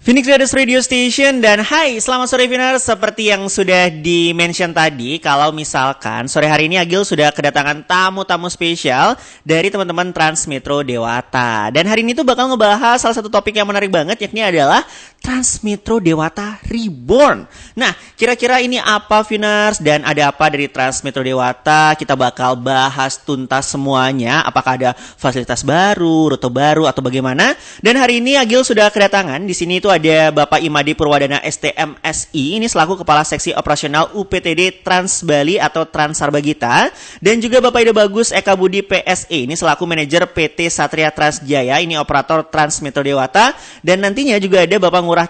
Phoenix Radio Station dan hai, selamat sore Viners. Seperti yang sudah di-mention tadi, kalau misalkan sore hari ini Agil sudah kedatangan tamu-tamu spesial dari teman-teman Transmetro Dewata. Dan hari ini tuh bakal ngebahas salah satu topik yang menarik banget, yakni adalah Transmetro Dewata Reborn. Nah, kira-kira ini apa Viners dan ada apa dari Transmetro Dewata? Kita bakal bahas tuntas semuanya, apakah ada fasilitas baru, rute baru atau bagaimana. Dan hari ini Agil sudah kedatangan, di sini itu ada Bapak Imadi Purwadana STMSI, ini selaku Kepala Seksi Operasional UPTD Trans Bali atau Transarbagita, dan juga Bapak Ida Bagus Eka Budi PSE, ini selaku Manajer PT Satria Transjaya, ini operator Transmetro Dewata, dan nantinya juga ada Bapak Ngurah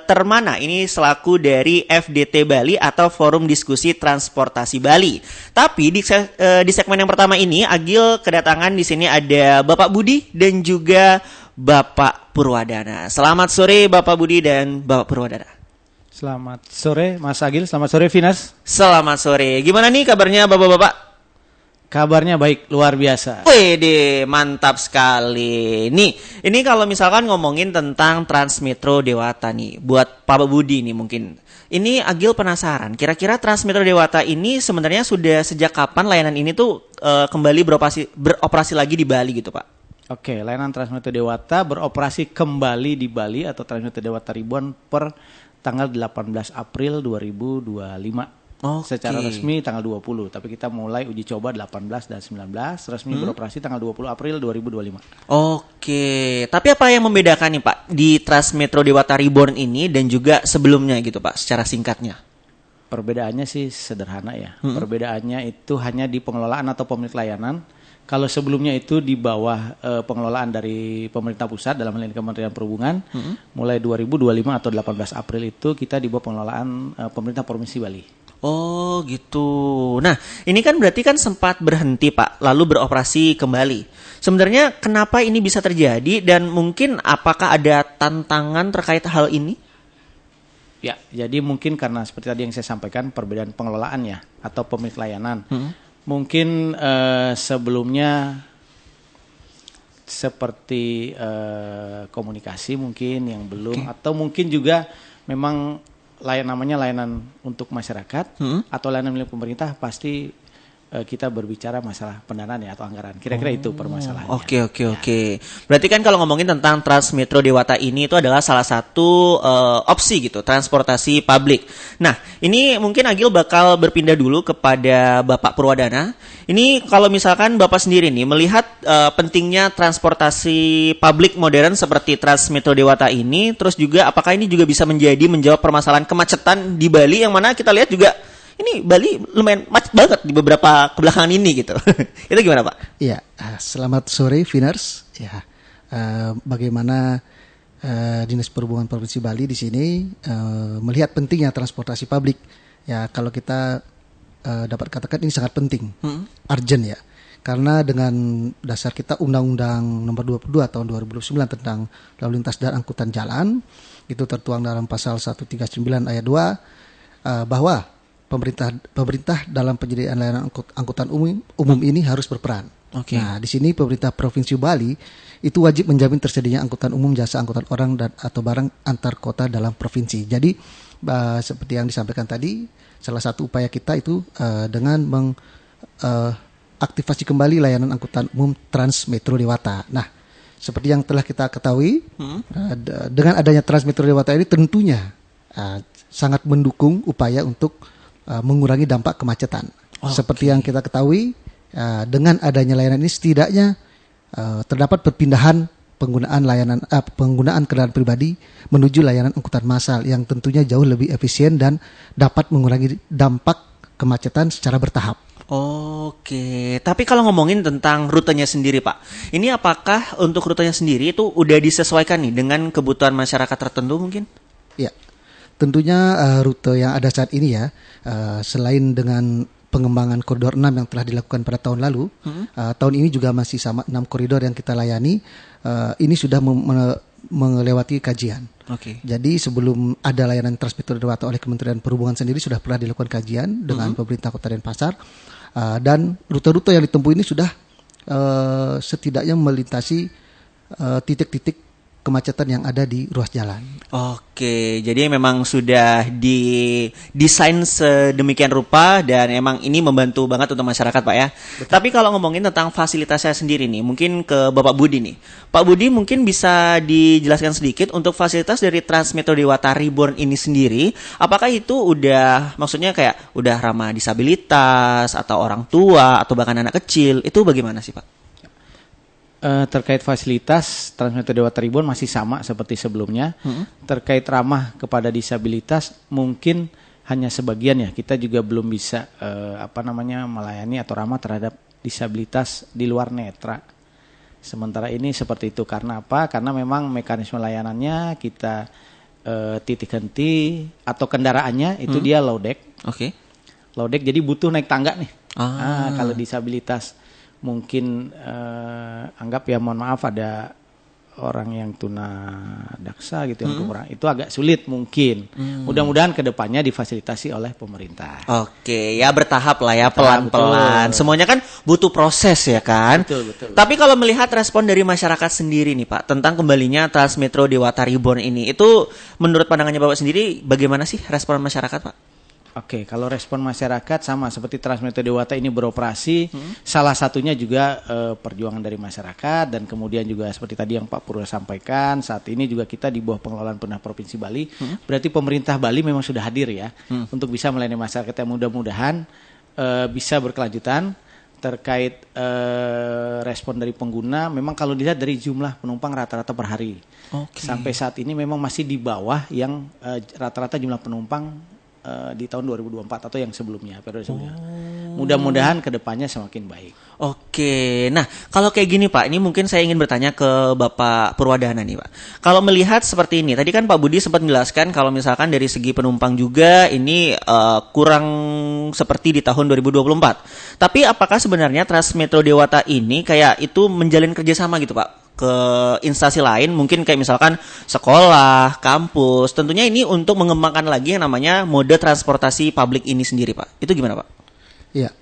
Termana, ini selaku dari FDT Bali atau Forum Diskusi Transportasi Bali. Tapi di segmen yang pertama ini Agil kedatangan di sini ada Bapak Budi dan juga Bapak Purwadana. Selamat sore Bapak Budi dan Bapak Purwadana. Selamat sore Mas Agil, selamat sore Vinas. Selamat sore. Gimana nih kabarnya Bapak-bapak? Kabarnya baik, luar biasa. Wede, mantap sekali. Nih, ini kalau misalkan ngomongin tentang Transmetro Dewata nih, buat Pak Budi nih mungkin. Ini Agil penasaran, kira-kira Transmetro Dewata ini sebenarnya sudah sejak kapan layanan ini tuh kembali beroperasi lagi di Bali gitu Pak? Oke, layanan Transmetro Dewata beroperasi kembali di Bali atau Transmetro Dewata Reborn per tanggal 18 April 2025. Secara resmi tanggal 20, tapi kita mulai uji coba 18 dan 19, resmi beroperasi tanggal 20 April 2025. Oke, tapi apa yang membedakan nih Pak di Transmetro Dewata Reborn ini dan juga sebelumnya gitu Pak, secara singkatnya? Perbedaannya sih sederhana ya. Perbedaannya itu hanya di pengelolaan atau pemilik layanan. Kalau sebelumnya itu di bawah pengelolaan dari pemerintah pusat dalam hal ini Kementerian Perhubungan, mulai 2025 atau 18 April itu kita di bawah pengelolaan pemerintah Provinsi Bali. Oh gitu. Nah ini kan berarti kan sempat berhenti Pak, lalu beroperasi kembali. Sebenarnya kenapa ini bisa terjadi dan mungkin apakah ada tantangan terkait hal ini? Ya, jadi mungkin karena seperti tadi yang saya sampaikan perbedaan pengelolaan ya atau pemilik layanan. Mungkin sebelumnya seperti komunikasi mungkin yang belum atau mungkin juga memang namanya layanan untuk masyarakat atau layanan milik pemerintah pasti kita berbicara masalah pendanaan ya atau anggaran. Kira-kira itu permasalahannya. Oke. Berarti kan kalau ngomongin tentang Transmetro Dewata ini itu adalah salah satu opsi gitu, transportasi publik. Nah, ini mungkin Agil bakal berpindah dulu kepada Bapak Purwadana. Ini kalau misalkan Bapak sendiri nih melihat pentingnya transportasi publik modern seperti Transmetro Dewata ini, terus juga apakah ini juga bisa menjawab permasalahan kemacetan di Bali yang mana kita lihat juga ini Bali lumayan macet banget di beberapa kebelakangan ini gitu. Itu gimana Pak? Iya, selamat sore Viners. Ya, bagaimana Dinas Perhubungan Provinsi Bali di sini melihat pentingnya transportasi publik. Ya, kalau kita dapat katakan ini sangat penting, urgent ya. Karena dengan dasar kita Undang-Undang Nomor 22 Tahun 2009 tentang lalu lintas dan angkutan jalan, itu tertuang dalam pasal 139 ayat 2 bahwa pemerintah dalam penyediaan layanan angkutan umum ini harus berperan. Nah, di sini pemerintah Provinsi Bali itu wajib menjamin tersedianya angkutan umum, jasa angkutan orang dan atau barang antar kota dalam provinsi. Jadi seperti yang disampaikan tadi, salah satu upaya kita itu dengan mengaktifasi kembali layanan angkutan umum Transmetro Dewata. Nah, seperti yang telah kita ketahui, dengan adanya Transmetro Dewata ini tentunya sangat mendukung upaya untuk mengurangi dampak kemacetan. Seperti yang kita ketahui, dengan adanya layanan ini setidaknya terdapat perpindahan penggunaan kendaraan pribadi menuju layanan angkutan massal yang tentunya jauh lebih efisien dan dapat mengurangi dampak kemacetan secara bertahap. Oke, tapi kalau ngomongin tentang rutenya sendiri Pak, ini apakah untuk rutenya sendiri itu udah disesuaikan nih dengan kebutuhan masyarakat tertentu mungkin? Ya. Tentunya rute yang ada saat ini ya, selain dengan pengembangan koridor 6 yang telah dilakukan pada tahun lalu, tahun ini juga masih sama 6 koridor yang kita layani, ini sudah melewati kajian. Jadi sebelum ada layanan Transmetro Dewata oleh Kementerian Perhubungan sendiri sudah pernah dilakukan kajian dengan pemerintah Kota Denpasar, dan rute-rute yang ditempuh ini sudah setidaknya melintasi titik-titik kemacetan yang ada di ruas jalan. Oke, jadi memang sudah didesain sedemikian rupa dan emang ini membantu banget untuk masyarakat, Pak ya. Betul. Tapi kalau ngomongin tentang fasilitasnya sendiri nih, mungkin ke Bapak Budi nih. Pak Budi mungkin bisa dijelaskan sedikit untuk fasilitas dari Transmetro Dewata Reborn ini sendiri, apakah itu udah maksudnya kayak udah ramah disabilitas atau orang tua atau bahkan anak kecil, itu bagaimana sih, Pak? Terkait fasilitas, Transmetro Dewata Reborn masih sama seperti sebelumnya. Terkait ramah kepada disabilitas, mungkin hanya sebagian ya. Kita juga belum bisa melayani atau ramah terhadap disabilitas di luar netra. Sementara ini seperti itu. Karena apa? Karena memang mekanisme layanannya kita titik henti atau kendaraannya itu dia low deck. Oke. Low deck jadi butuh naik tangga nih. Kalau disabilitas mungkin anggap ya mohon maaf ada orang yang tuna daksa gitu yang kurang, itu agak sulit mungkin. Mudah-mudahan kedepannya difasilitasi oleh pemerintah. Oke, ya bertahap lah ya, pelan-pelan. Semuanya kan butuh proses ya kan. Betul. Tapi kalau melihat respon dari masyarakat sendiri nih Pak tentang kembalinya Transmetro Dewata Reborn ini, itu menurut pandangannya Bapak sendiri bagaimana sih respon masyarakat Pak? Oke, kalau respon masyarakat sama seperti Transmetro Dewata ini beroperasi, salah satunya juga perjuangan dari masyarakat dan kemudian juga seperti tadi yang Pak Purwo sampaikan, saat ini juga kita di bawah pengelolaan Pemerintah Provinsi Bali, berarti pemerintah Bali memang sudah hadir ya untuk bisa melayani masyarakat yang mudah-mudahan bisa berkelanjutan. Terkait respon dari pengguna, memang kalau dilihat dari jumlah penumpang rata-rata per hari, sampai saat ini memang masih di bawah yang rata-rata jumlah penumpang di tahun 2024 atau yang sebelumnya, periode sebelumnya. Mudah-mudahan kedepannya semakin baik. Oke, nah kalau kayak gini Pak, ini mungkin saya ingin bertanya ke Bapak Purwadana nih Pak. Kalau melihat seperti ini, tadi kan Pak Budi sempat menjelaskan kalau misalkan dari segi penumpang juga ini kurang seperti di tahun 2024. Tapi apakah sebenarnya Transmetro Dewata ini kayak itu menjalin kerjasama gitu Pak? Ke instansi lain, mungkin kayak misalkan sekolah, kampus, tentunya ini untuk mengembangkan lagi yang namanya mode transportasi publik ini sendiri Pak. Itu gimana Pak? Iya,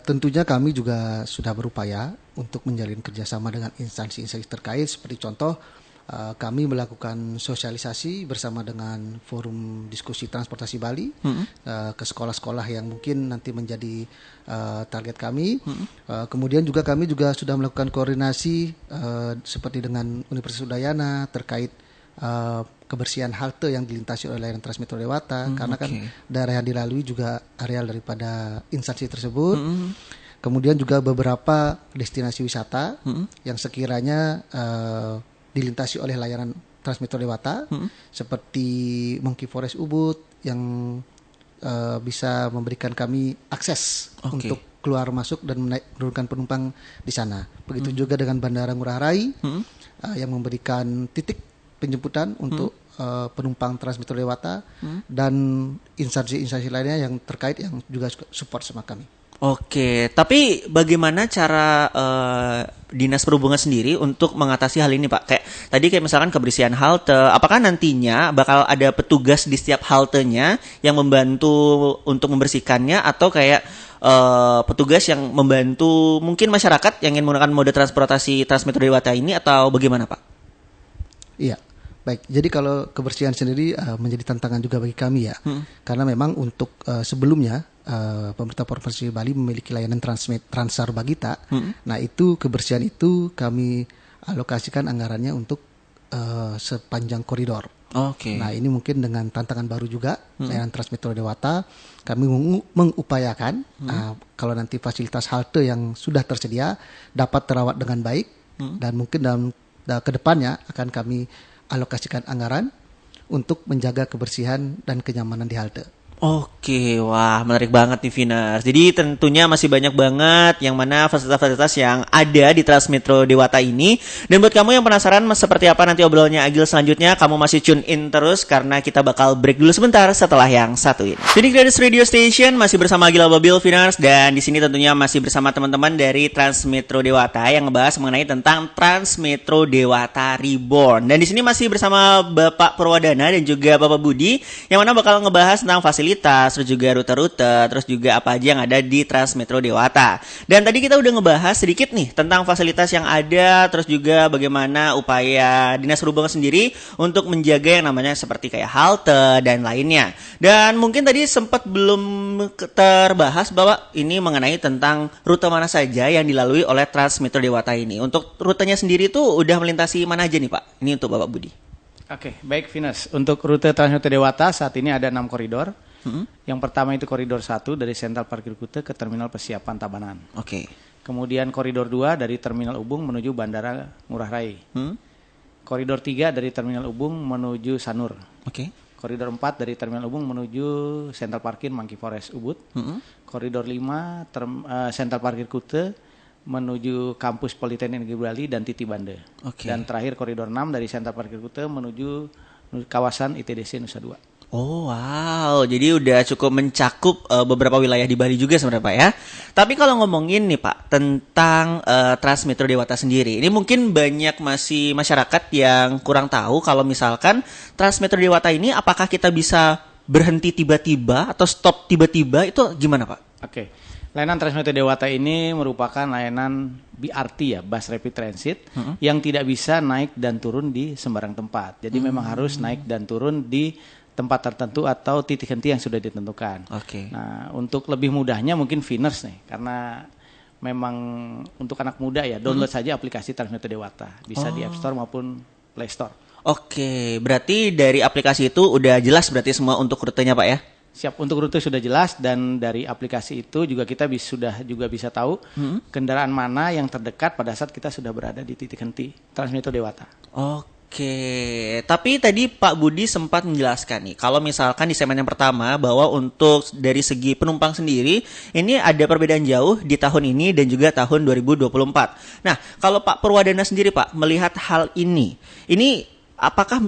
tentunya kami juga sudah berupaya untuk menjalin kerjasama dengan instansi-instansi terkait, seperti contoh kami melakukan sosialisasi bersama dengan Forum Diskusi Transportasi Bali ke sekolah-sekolah yang mungkin nanti menjadi target kami. Kemudian juga kami juga sudah melakukan koordinasi seperti dengan Universitas Udayana terkait kebersihan halte yang dilintasi oleh layanan Transmetro Dewata, karena kan daerah yang dilalui juga areal daripada instansi tersebut. Kemudian juga beberapa destinasi wisata yang sekiranya dilintasi oleh layanan Transmetro Dewata, seperti Monkey Forest Ubud yang bisa memberikan kami akses untuk keluar masuk dan menurunkan penumpang di sana. Begitu juga dengan Bandara Ngurah Rai yang memberikan titik penjemputan untuk penumpang Transmetro Dewata dan instansi-instansi lainnya yang terkait yang juga support sama kami. Oke, tapi bagaimana cara Dinas Perhubungan sendiri untuk mengatasi hal ini Pak? Kayak misalkan kebersihan halte, apakah nantinya bakal ada petugas di setiap haltenya yang membantu untuk membersihkannya, atau kayak petugas yang membantu mungkin masyarakat yang ingin menggunakan mode transportasi Transmetro Dewata ini, atau bagaimana Pak? Iya. Baik, jadi kalau kebersihan sendiri menjadi tantangan juga bagi kami ya, karena memang untuk sebelumnya pemerintah Provinsi Bali memiliki layanan Transar Bagita. Nah itu kebersihan itu kami alokasikan anggarannya untuk sepanjang koridor. Nah ini mungkin dengan tantangan baru juga layanan Transmetro Dewata, kami mengupayakan kalau nanti fasilitas halte yang sudah tersedia dapat terawat dengan baik, dan mungkin dalam kedepannya akan kami alokasikan anggaran untuk menjaga kebersihan dan kenyamanan di halte. Oke, wah menarik banget nih Vinars. Jadi tentunya masih banyak banget yang mana fasilitas-fasilitas yang ada di Transmetro Dewata ini. Dan buat kamu yang penasaran seperti apa nanti obrolannya Agil selanjutnya, kamu masih tune in terus karena kita bakal break dulu sebentar setelah yang satu ini. Jadi Gratis Radio Station masih bersama Agil Ababil Vinars, dan di sini tentunya masih bersama teman-teman dari Transmetro Dewata yang ngebahas mengenai tentang Transmetro Dewata Reborn. Dan di sini masih bersama Bapak Purwadana dan juga Bapak Budi yang mana bakal ngebahas tentang fasilitas fasilitas, terus juga rute-rute, terus juga apa aja yang ada di Transmetro Dewata. Dan tadi kita udah ngebahas sedikit nih tentang fasilitas yang ada, terus juga bagaimana upaya Dinas Perhubungan sendiri untuk menjaga yang namanya seperti kayak halte dan lainnya. Dan mungkin tadi sempat belum terbahas bahwa ini mengenai tentang rute mana saja yang dilalui oleh Transmetro Dewata ini. Untuk rutenya sendiri tuh udah melintasi mana aja nih Pak? Ini untuk Bapak Budi. Oke, baik Venus. Untuk rute Transmetro Dewata saat ini ada 6 koridor. Yang pertama itu koridor 1 dari Sentral Parkir Kuta ke Terminal Persiapan Tabanan. Oke. Kemudian koridor 2 dari Terminal Ubung menuju Bandara Ngurah Rai. Koridor 3 dari Terminal Ubung menuju Sanur. Oke. Koridor 4 dari Terminal Ubung menuju Sentral Parkir Monkey Forest Ubud. Koridor 5 Sentral Parkir Kuta menuju Kampus Politeknik Negeri Bali dan Titi Bande. Oke. Dan terakhir koridor 6 dari Sentral Parkir Kuta menuju kawasan ITDC Nusa Dua. Oh wow, jadi udah cukup mencakup beberapa wilayah di Bali juga sebenarnya Pak ya. Tapi kalau ngomongin nih Pak tentang Transmetro Dewata sendiri, ini mungkin banyak masih masyarakat yang kurang tahu kalau misalkan Transmetro Dewata ini apakah kita bisa berhenti tiba-tiba atau stop tiba-tiba, itu gimana Pak? Oke. Layanan Transmetro Dewata ini merupakan layanan BRT ya, Bus Rapid Transit, yang tidak bisa naik dan turun di sembarang tempat. Jadi memang harus naik dan turun di tempat tertentu atau titik henti yang sudah ditentukan. Oke. Nah, untuk lebih mudahnya mungkin Venus nih, karena memang untuk anak muda ya, download saja aplikasi Transmetro Dewata. Bisa di App Store maupun Play Store. Oke, berarti dari aplikasi itu udah jelas berarti semua untuk rutenya Pak ya? Siap, untuk rute sudah jelas dan dari aplikasi itu juga kita sudah juga bisa tahu kendaraan mana yang terdekat pada saat kita sudah berada di titik henti Transmetro Dewata. Oke, tapi tadi Pak Budi sempat menjelaskan nih, kalau misalkan di segmen yang pertama bahwa untuk dari segi penumpang sendiri, ini ada perbedaan jauh di tahun ini dan juga tahun 2024. Nah, kalau Pak Purwadana sendiri Pak, melihat hal ini apakah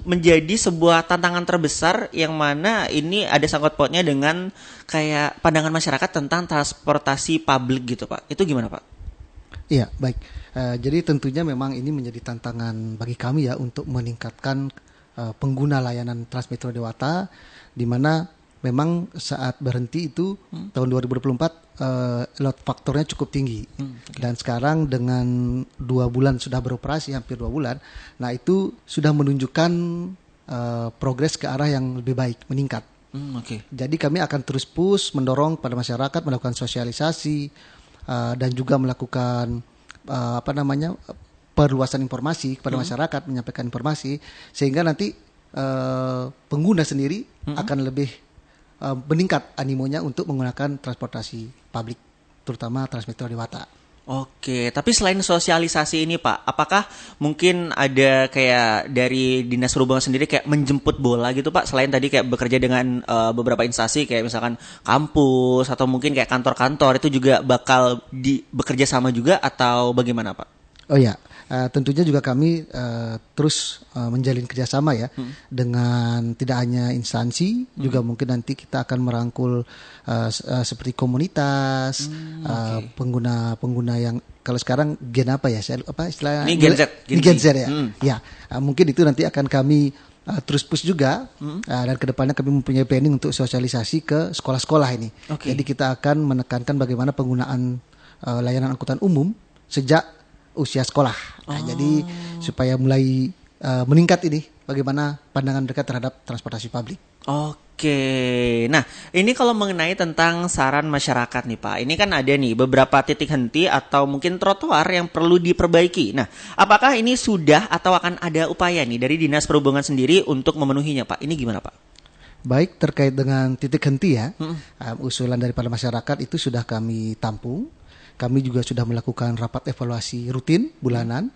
menjadi sebuah tantangan terbesar yang mana ini ada sangkut pautnya dengan kayak pandangan masyarakat tentang transportasi publik gitu Pak? Itu gimana Pak? Iya, baik. Jadi tentunya memang ini menjadi tantangan bagi kami ya untuk meningkatkan pengguna layanan Transmetro Dewata, di mana memang saat berhenti itu tahun 2024 load faktornya cukup tinggi. Dan sekarang dengan 2 bulan sudah beroperasi, hampir 2 bulan, nah itu sudah menunjukkan progres ke arah yang lebih baik, meningkat. Jadi kami akan terus push, mendorong pada masyarakat melakukan sosialisasi dan juga melakukan perluasan informasi kepada masyarakat, menyampaikan informasi sehingga nanti pengguna sendiri akan lebih meningkat animonya untuk menggunakan transportasi publik, terutama Transmetro Dewata. Oke, tapi selain sosialisasi ini Pak, apakah mungkin ada kayak dari Dinas Perhubungan sendiri kayak menjemput bola gitu Pak? Selain tadi kayak bekerja dengan beberapa instansi kayak misalkan kampus atau mungkin kayak kantor-kantor, itu juga bakal bekerja sama juga atau bagaimana Pak? Oh ya, tentunya juga kami terus menjalin kerjasama ya dengan tidak hanya instansi, juga mungkin nanti kita akan merangkul seperti komunitas, pengguna yang kalau sekarang gen apa ya? Istilahnya? Ini Gen Z. Gen Z ya. Ya, mungkin itu nanti akan kami terus push juga dan kedepannya kami mempunyai planning untuk sosialisasi ke sekolah-sekolah ini. Jadi kita akan menekankan bagaimana penggunaan layanan angkutan umum sejak usia sekolah. Jadi supaya mulai meningkat ini, bagaimana pandangan mereka terhadap transportasi publik. Oke, nah ini kalau mengenai tentang saran masyarakat nih Pak, ini kan ada nih beberapa titik henti atau mungkin trotoar yang perlu diperbaiki. Nah, apakah ini sudah atau akan ada upaya nih dari Dinas Perhubungan sendiri untuk memenuhinya Pak? Ini gimana Pak? Baik, terkait dengan titik henti ya, usulan daripada masyarakat itu sudah kami tampung. Kami juga sudah melakukan rapat evaluasi rutin bulanan,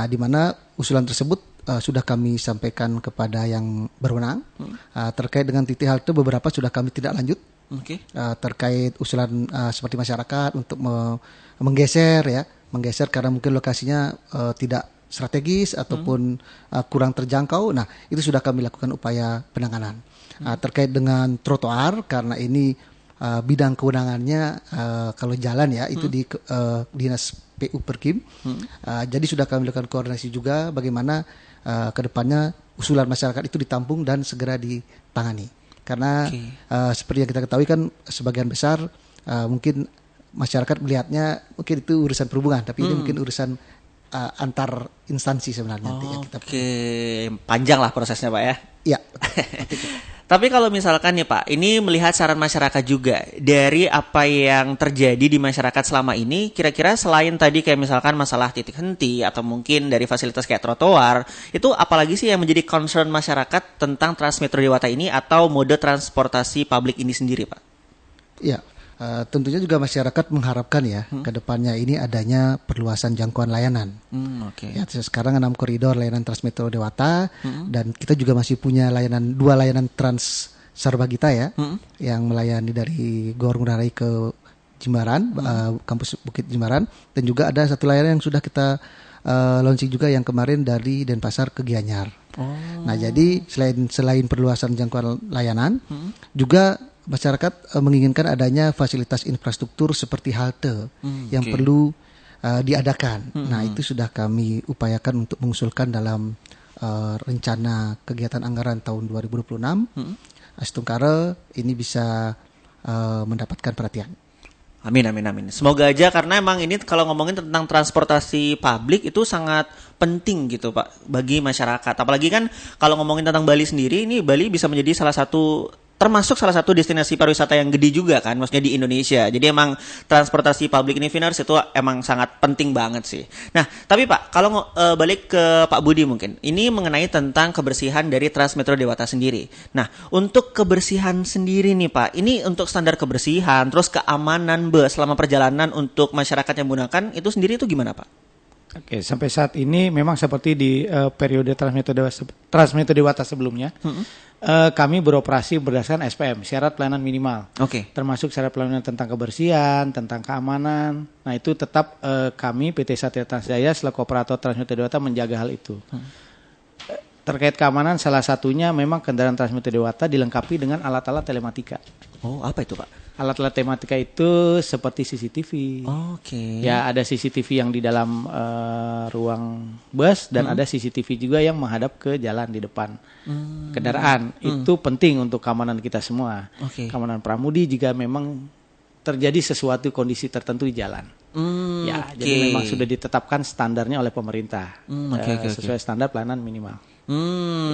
di mana usulan tersebut sudah kami sampaikan kepada yang berwenang. Terkait dengan titik halte beberapa sudah kami tidak lanjut. Terkait usulan seperti masyarakat untuk menggeser karena mungkin lokasinya tidak strategis ataupun kurang terjangkau. Nah, itu sudah kami lakukan upaya penanganan. Terkait dengan trotoar, karena ini bidang kewenangannya kalau jalan ya itu di Dinas PU Perkim. Jadi sudah kami lakukan koordinasi juga bagaimana kedepannya usulan masyarakat itu ditampung dan segera ditangani. Karena seperti yang kita ketahui kan sebagian besar mungkin masyarakat melihatnya mungkin itu urusan perhubungan, tapi ini mungkin urusan antar instansi sebenarnya nanti ya kita. Panjang lah prosesnya Pak ya. Iya. Tapi kalau misalkan nih Pak, ini melihat saran masyarakat juga dari apa yang terjadi di masyarakat selama ini, kira-kira selain tadi kayak misalkan masalah titik henti atau mungkin dari fasilitas kayak trotoar, itu apalagi sih yang menjadi concern masyarakat tentang Transmetro Dewata ini atau mode transportasi publik ini sendiri Pak? Iya. Tentunya juga masyarakat mengharapkan ya ke depannya ini adanya perluasan jangkauan layanan. Ya, sekarang 6 koridor layanan Transmetro Dewata dan kita juga masih punya dua layanan Trans Sarbagita ya, yang melayani dari Gor Ngurah Rai ke Jimbaran, kampus Bukit Jimbaran, dan juga ada satu layanan yang sudah kita launching juga yang kemarin dari Denpasar ke Gianyar. Nah, jadi selain perluasan jangkauan layanan, juga masyarakat menginginkan adanya fasilitas infrastruktur seperti halte yang perlu diadakan. Nah, itu sudah kami upayakan untuk mengusulkan dalam rencana kegiatan anggaran tahun 2026. Astungkara ini bisa mendapatkan perhatian. Amin. Semoga aja, karena emang ini kalau ngomongin tentang transportasi publik itu sangat penting gitu Pak bagi masyarakat. Apalagi kan kalau ngomongin tentang Bali sendiri, ini Bali bisa menjadi termasuk salah satu destinasi pariwisata yang gede juga kan, maksudnya di Indonesia. Jadi emang transportasi publik ini Vinars itu emang sangat penting banget sih. Nah, tapi Pak, kalau balik ke Pak Budi mungkin, ini mengenai tentang kebersihan dari Transmetro Dewata sendiri. Nah, untuk kebersihan sendiri nih Pak, ini untuk standar kebersihan, terus keamanan bus selama perjalanan untuk masyarakat yang menggunakan itu sendiri itu gimana Pak? Oke, sampai saat ini memang seperti di periode Transmetro Dewata sebelumnya, kami beroperasi berdasarkan SPM, syarat pelayanan minimal. Termasuk syarat pelayanan tentang kebersihan, tentang keamanan. Nah, itu tetap kami PT Satria Transjaya selaku operator Transmetro Dewata menjaga hal itu. Terkait keamanan, salah satunya memang kendaraan Transmetro Dewata dilengkapi dengan alat-alat telematika. Apa itu Pak? Alat-alat telematika itu seperti CCTV. Ya, ada CCTV yang di dalam ruang bus dan ada CCTV juga yang menghadap ke jalan di depan kendaraan. Itu penting untuk keamanan kita semua. Keamanan pramudi jika memang terjadi sesuatu kondisi tertentu di jalan. Jadi memang sudah ditetapkan standarnya oleh pemerintah sesuai standar pelayanan minimal.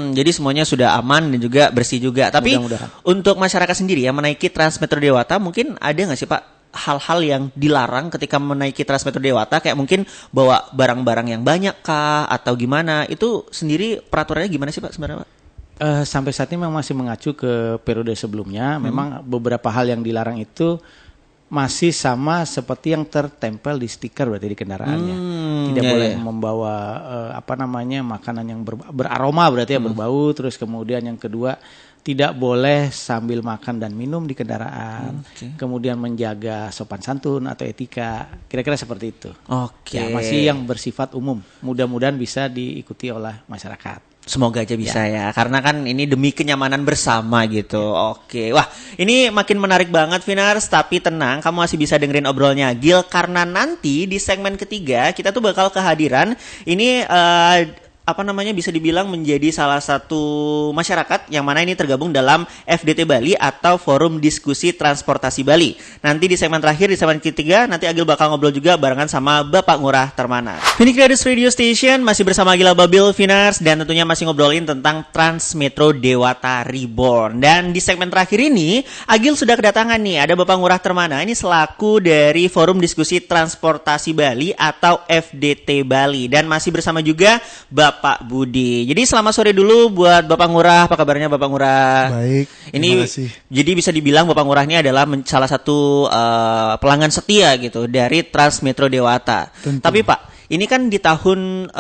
Jadi semuanya sudah aman dan juga bersih juga. Tapi untuk masyarakat sendiri yang menaiki Transmetro Dewata, mungkin ada nggak sih Pak hal-hal yang dilarang ketika menaiki Transmetro Dewata, kayak mungkin bawa barang-barang yang banyak kah atau gimana? Itu sendiri peraturannya gimana sih Pak sebenarnya Pak? Sampai saat ini memang masih mengacu ke periode sebelumnya. Memang beberapa hal yang dilarang itu masih sama seperti yang tertempel di stiker berarti di kendaraannya. Tidak boleh membawa makanan yang beraroma berarti ya, berbau. Terus kemudian yang kedua, tidak boleh sambil makan dan minum di kendaraan. Kemudian menjaga sopan santun atau etika. Kira-kira seperti itu. Ya, masih yang bersifat umum. Mudah-mudahan bisa diikuti oleh masyarakat. Semoga aja bisa ya, karena kan ini demi kenyamanan bersama gitu. Wah, ini makin menarik banget Vinars, tapi tenang, kamu masih bisa dengerin obrolnya Gil, karena nanti di segmen ketiga kita tuh bakal kehadiran ini bisa dibilang menjadi salah satu masyarakat yang mana ini tergabung dalam FDT Bali atau Forum Diskusi Transportasi Bali. Nanti di segmen terakhir, di segmen ketiga, nanti Agil bakal ngobrol juga barengan sama Bapak Ngurah Termana. Ini Creators Radio Station, masih bersama Agil Ababil Vinars, dan tentunya masih ngobrolin tentang Transmetro Dewata Reborn. Dan di segmen terakhir ini, Agil sudah kedatangan nih, ada Bapak Ngurah Termana, ini selaku dari Forum Diskusi Transportasi Bali atau FDT Bali. Dan masih bersama juga Bapak Budi. Jadi selamat sore dulu buat Bapak Ngurah. Apa kabarnya Bapak Ngurah? Baik, terima kasih. Jadi bisa dibilang Bapak Ngurah ini adalah salah satu pelanggan setia gitu dari Transmetro Dewata. Tentu. Tapi Pak, ini kan di tahun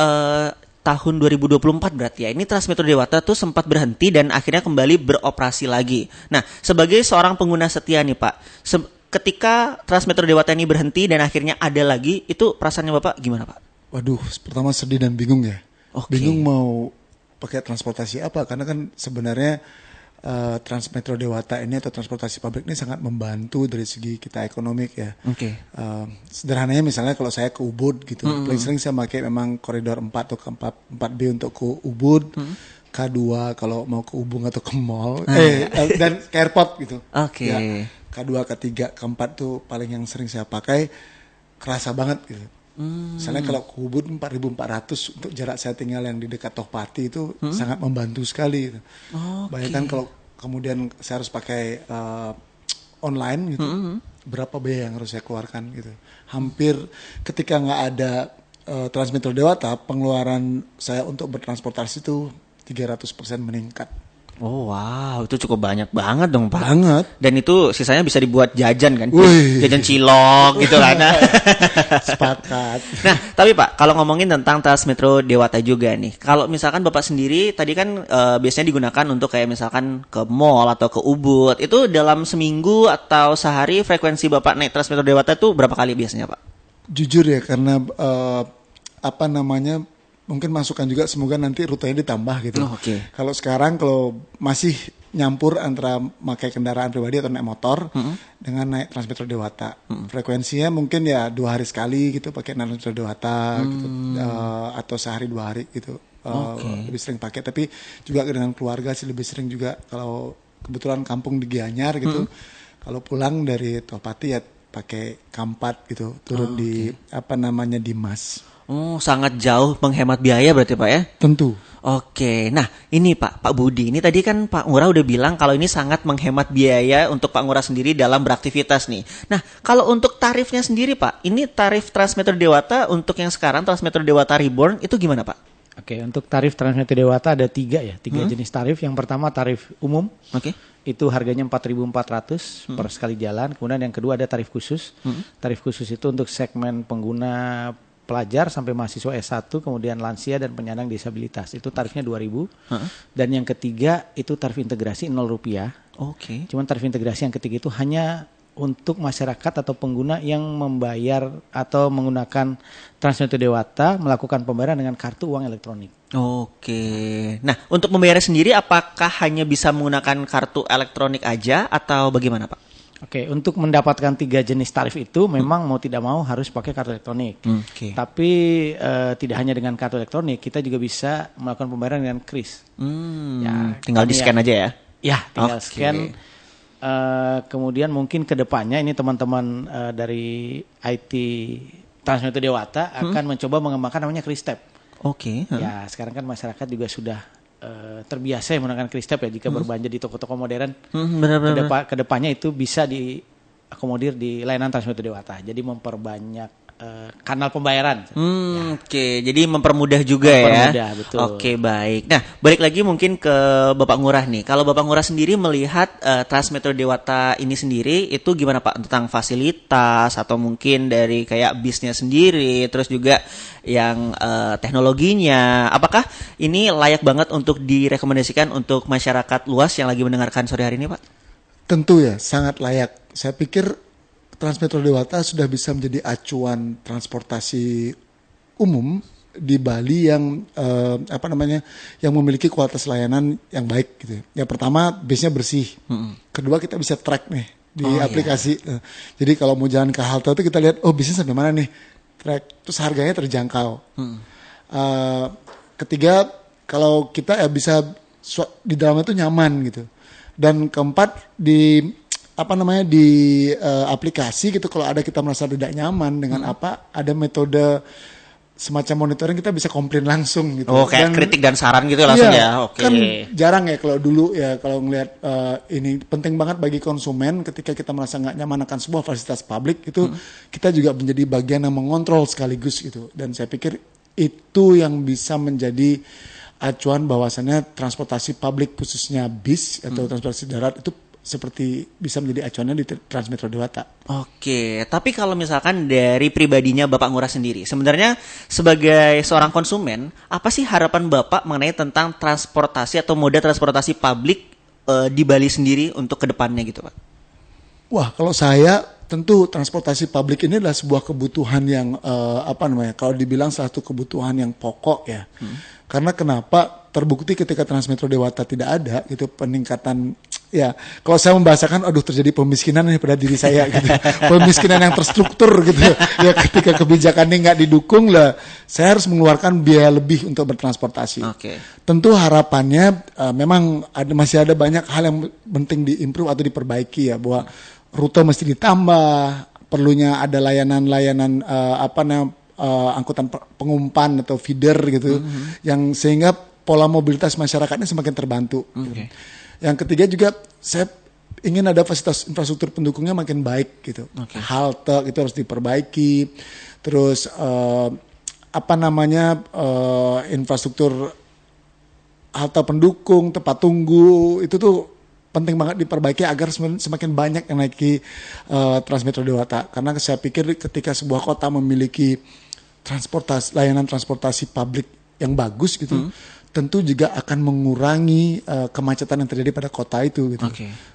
2024 berarti ya. Ini Transmetro Dewata tuh sempat berhenti dan akhirnya kembali beroperasi lagi. Nah, sebagai seorang pengguna setia nih Pak, ketika Transmetro Dewata ini berhenti dan akhirnya ada lagi, itu perasaannya Bapak gimana Pak? Waduh, pertama sedih dan bingung ya. Bingung mau pakai transportasi apa, karena kan sebenarnya Transmetro Dewata ini atau transportasi publik ini sangat membantu dari segi kita ekonomik ya. Sederhananya misalnya kalau saya ke Ubud gitu, paling sering saya pakai memang koridor 4 atau ke 4B untuk ke Ubud. K2 kalau mau ke Ubung atau ke mall, dan ke airport gitu. Oke. Ya, K2, K3, K4 tuh paling yang sering saya pakai, kerasa banget gitu. Misalnya kalau ke Ubud 4.400 untuk jarak saya tinggal yang di dekat Tohpati itu sangat membantu sekali gitu. Bayangkan kalau kemudian saya harus pakai online gitu, berapa biaya yang harus saya keluarkan gitu. Hampir ketika nggak ada Transmetro Dewata, pengeluaran saya untuk bertransportasi itu 300% meningkat. Oh wow, itu cukup banyak banget dong Pak. Banget. Dan itu sisanya bisa dibuat jajan kan? Wih. Jajan cilok gitu kan. Sepakat. Nah, tapi Pak, kalau ngomongin tentang Transmetro Dewata juga nih. Kalau misalkan Bapak sendiri tadi kan biasanya digunakan untuk kayak misalkan ke mall atau ke Ubud. Itu dalam seminggu atau sehari frekuensi Bapak naik Transmetro Dewata itu berapa kali biasanya Pak? Jujur ya, karena mungkin masukan juga, semoga nanti rutenya ditambah gitu. Oh, oke. Kalau sekarang masih nyampur antara pakai kendaraan pribadi atau naik motor dengan naik Transmetro Dewata. Frekuensinya mungkin ya 2 hari sekali gitu pakai Transmetro Dewata gitu, atau sehari 2 hari gitu. Lebih sering pakai, tapi juga dengan keluarga sih lebih sering juga. Kalau kebetulan kampung di Gianyar gitu, kalau pulang dari Topati ya pakai K4 gitu, turun di Dimas. Oh, sangat jauh menghemat biaya berarti Pak ya? Tentu. Oke, nah ini Pak Budi, ini tadi kan Pak Ngurah udah bilang kalau ini sangat menghemat biaya untuk Pak Ngurah sendiri dalam beraktivitas nih. Nah, kalau untuk tarifnya sendiri Pak, ini tarif Transmetro Dewata untuk yang sekarang Transmetro Dewata Reborn itu gimana Pak? Oke, untuk tarif Transmetro Dewata ada 3 jenis tarif. Yang pertama tarif umum. Oke. Itu harganya 4.400 per sekali jalan. Kemudian yang kedua ada tarif khusus. Tarif khusus itu untuk segmen pengguna pelajar sampai mahasiswa S1, kemudian lansia dan penyandang disabilitas. Itu tarifnya 2.000. Dan yang ketiga itu tarif integrasi Rp0. Oke. Cuman tarif integrasi yang ketiga itu hanya untuk masyarakat atau pengguna yang membayar atau menggunakan Transmetro Dewata melakukan pembayaran dengan kartu uang elektronik. Oke. Nah, untuk membayar sendiri apakah hanya bisa menggunakan kartu elektronik aja atau bagaimana Pak? Oke, untuk mendapatkan 3 jenis tarif itu memang mau tidak mau harus pakai kartu elektronik. Oke. Tapi tidak hanya dengan kartu elektronik, kita juga bisa melakukan pembayaran dengan kris. Ya, tinggal di-scan aja ya? Ya, tinggal scan. Kemudian mungkin ke depannya ini teman-teman dari IT Transmetro Dewata akan mencoba mengembangkan namanya kris-tab. Oke. Ya, sekarang kan masyarakat juga sudah terbiasa menggunakan kris-tab ya jika berbelanja di toko-toko modern. Benar-benar. Kedepannya itu bisa diakomodir di layanan Transmetro Dewata. Jadi memperbanyak kanal pembayaran. Oke, jadi mempermudah juga ya. Mempermudah, betul. Oke, baik. Nah, balik lagi mungkin ke Bapak Ngurah nih. Kalau Bapak Ngurah sendiri melihat Transmetro Dewata ini sendiri itu gimana Pak tentang fasilitas atau mungkin dari kayak bisnya sendiri, terus juga yang teknologinya. Apakah ini layak banget untuk direkomendasikan untuk masyarakat luas yang lagi mendengarkan sore hari ini, Pak? Tentu ya, sangat layak. Saya pikir Transmetro Dewata sudah bisa menjadi acuan transportasi umum di Bali yang yang memiliki kualitas layanan yang baik gitu. Yang pertama, bisnya bersih. Kedua, kita bisa track nih di aplikasi. Yeah. Jadi kalau mau jalan ke halte itu kita lihat, bisnya sampai mana nih, track. Terus harganya terjangkau. Ketiga, kalau kita bisa di dalamnya itu nyaman gitu. Dan keempat, di aplikasi gitu, kalau ada kita merasa tidak nyaman dengan ada metode semacam monitoring, kita bisa komplain langsung gitu. Oh, kayak kritik dan saran gitu langsung ya. Oke. Kan jarang ya kalau dulu ya, kalau ngelihat ini penting banget bagi konsumen ketika kita merasa nggak nyaman akan sebuah fasilitas publik itu, kita juga menjadi bagian yang mengontrol sekaligus gitu. Dan saya pikir itu yang bisa menjadi acuan bahwasannya transportasi publik khususnya bis atau transportasi darat itu seperti bisa menjadi acuannya di Transmetro Dewata. Oke, tapi kalau misalkan dari pribadinya Bapak Ngurah sendiri, sebenarnya sebagai seorang konsumen, apa sih harapan Bapak mengenai tentang transportasi atau moda transportasi publik di Bali sendiri untuk kedepannya gitu Pak? Wah, kalau saya tentu transportasi publik ini adalah sebuah kebutuhan yang kalau dibilang salah satu kebutuhan yang pokok ya. Karena kenapa? Terbukti ketika Transmetro Dewata tidak ada, itu peningkatan Ya, kalau saya membahasakan, aduh terjadi pemiskinan nih pada diri saya gitu. Pemiskinan yang terstruktur gitu. Ya ketika kebijakan ini nggak didukung lah, saya harus mengeluarkan biaya lebih untuk bertransportasi. Tentu harapannya memang masih ada banyak hal yang penting diimprove atau diperbaiki ya, bahwa rute mesti ditambah, perlunya ada layanan-layanan angkutan pengumpan atau feeder gitu, yang sehingga pola mobilitas masyarakatnya semakin terbantu. Yang ketiga juga saya ingin ada fasilitas infrastruktur pendukungnya makin baik gitu. Halte itu harus diperbaiki. Terus infrastruktur halte pendukung, tempat tunggu itu tuh penting banget diperbaiki agar semakin banyak yang naiki Transmetro Dewata. Karena saya pikir ketika sebuah kota memiliki layanan transportasi publik yang bagus gitu, tentu juga akan mengurangi kemacetan yang terjadi pada kota itu gitu.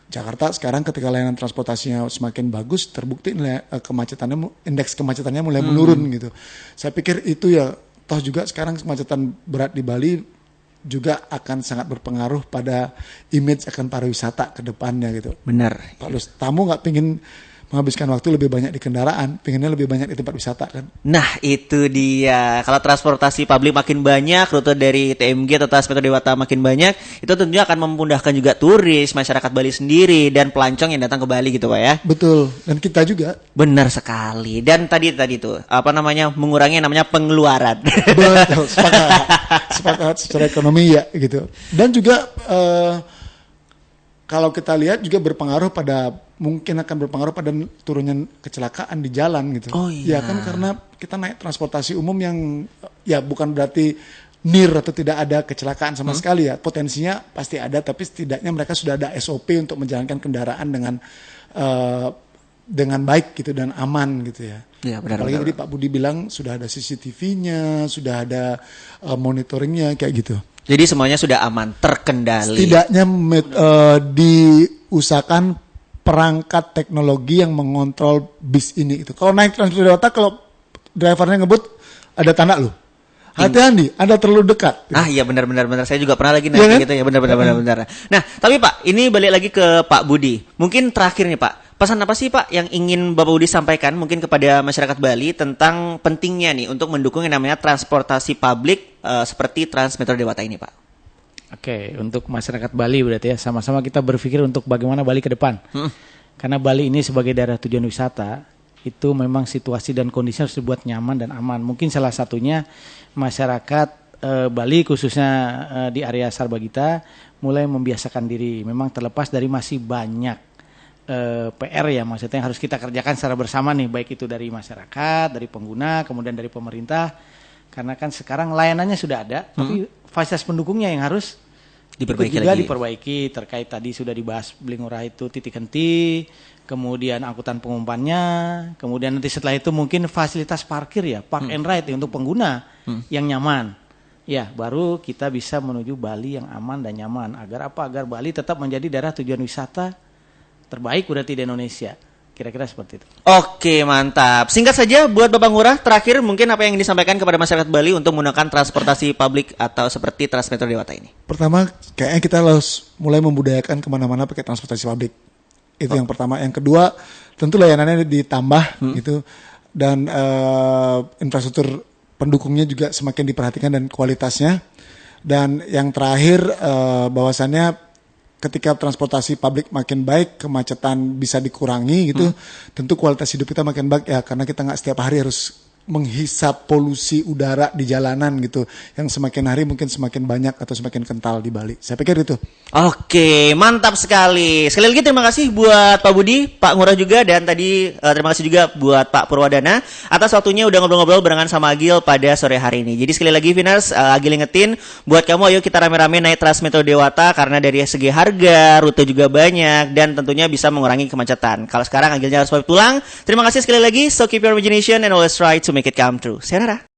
Jakarta sekarang ketika layanan transportasinya semakin bagus, terbukti indeks kemacetannya mulai menurun gitu. Saya pikir itu ya, toh juga sekarang kemacetan berat di Bali juga akan sangat berpengaruh pada image akan pariwisata ke depannya gitu. Benar. Kalau tamu nggak pingin menghabiskan waktu lebih banyak di kendaraan, pengennya lebih banyak di tempat wisata kan. Nah itu dia, kalau transportasi publik makin banyak, rute dari TMG atau Transmetro Dewata makin banyak, itu tentunya akan memudahkan juga turis, masyarakat Bali sendiri, dan pelancong yang datang ke Bali gitu Pak ya. Betul, dan kita juga. Benar sekali, dan tadi tuh, mengurangi yang namanya pengeluaran. Betul, sepakat secara ekonomi ya gitu. Dan juga kalau kita lihat juga mungkin akan berpengaruh pada turunnya kecelakaan di jalan gitu. Ya kan, karena kita naik transportasi umum yang ya bukan berarti atau tidak ada kecelakaan sama sekali ya. Potensinya pasti ada, tapi setidaknya mereka sudah ada SOP untuk menjalankan kendaraan dengan baik gitu dan aman gitu ya. Ya, benar. Apalagi tadi Pak Budi bilang sudah ada CCTV-nya, sudah ada monitoringnya kayak gitu. Jadi semuanya sudah aman, terkendali. Setidaknya diusahakan perangkat teknologi yang mengontrol bis ini itu. Kalau naik Transmetro Dewata, kalau drivernya ngebut, ada tanda loh. Hati-hati, Anda terlalu dekat. Iya benar. Saya juga pernah lagi naik gitu ya, benar. Nah, tapi Pak, ini balik lagi ke Pak Budi. Mungkin terakhir nih Pak, pesan apa sih Pak yang ingin Bapak Budi sampaikan mungkin kepada masyarakat Bali tentang pentingnya nih untuk mendukung yang namanya transportasi publik seperti Transmetro Dewata ini Pak? Oke, untuk masyarakat Bali berarti ya, sama-sama kita berpikir untuk bagaimana Bali ke depan. Karena Bali ini sebagai daerah tujuan wisata, itu memang situasi dan kondisi harus dibuat nyaman dan aman. Mungkin salah satunya masyarakat Bali khususnya di area Sarbagita mulai membiasakan diri. Memang terlepas dari masih banyak PR ya, maksudnya yang harus kita kerjakan secara bersama nih, baik itu dari masyarakat, dari pengguna, kemudian dari pemerintah. Karena kan sekarang layanannya sudah ada, tapi fasilitas pendukungnya yang harus diperbaiki. Terkait tadi sudah dibahas Beli Ngurah itu titik henti, kemudian angkutan pengumpannya, kemudian nanti setelah itu mungkin fasilitas parkir ya, park and ride untuk pengguna yang nyaman. Ya, baru kita bisa menuju Bali yang aman dan nyaman. Agar apa? Agar Bali tetap menjadi daerah tujuan wisata terbaik berarti di Indonesia. Kira-kira seperti itu. Oke, mantap. Singkat saja buat Bapak Ngurah, terakhir mungkin apa yang disampaikan kepada masyarakat Bali untuk menggunakan transportasi publik atau seperti Transmetro Dewata ini? Pertama, kayaknya kita harus mulai membudayakan kemana-mana pakai transportasi publik. Itu yang pertama. Yang kedua, tentu layanannya ditambah gitu, dan infrastruktur pendukungnya juga semakin diperhatikan dan kualitasnya. Dan yang terakhir, bahwasannya ketika transportasi publik makin baik, kemacetan bisa dikurangi gitu, tentu kualitas hidup kita makin baik ya, karena kita nggak setiap hari harus menghisap polusi udara di jalanan gitu, yang semakin hari mungkin semakin banyak atau semakin kental di Bali. Saya pikir itu. Oke, mantap sekali. Sekali lagi terima kasih buat Pak Budi, Pak Ngurah juga, dan tadi terima kasih juga buat Pak Purwadana atas waktunya udah ngobrol-ngobrol barengan sama Agil pada sore hari ini. Jadi sekali lagi Viners, Agil ingetin buat kamu, ayo kita rame-rame naik Transmetro Dewata karena dari segi harga, rute juga banyak, dan tentunya bisa mengurangi kemacetan. Kalau sekarang Agilnya harus pamit pulang. Terima kasih sekali lagi. So keep your imagination and always try to make it come true. Sayonara.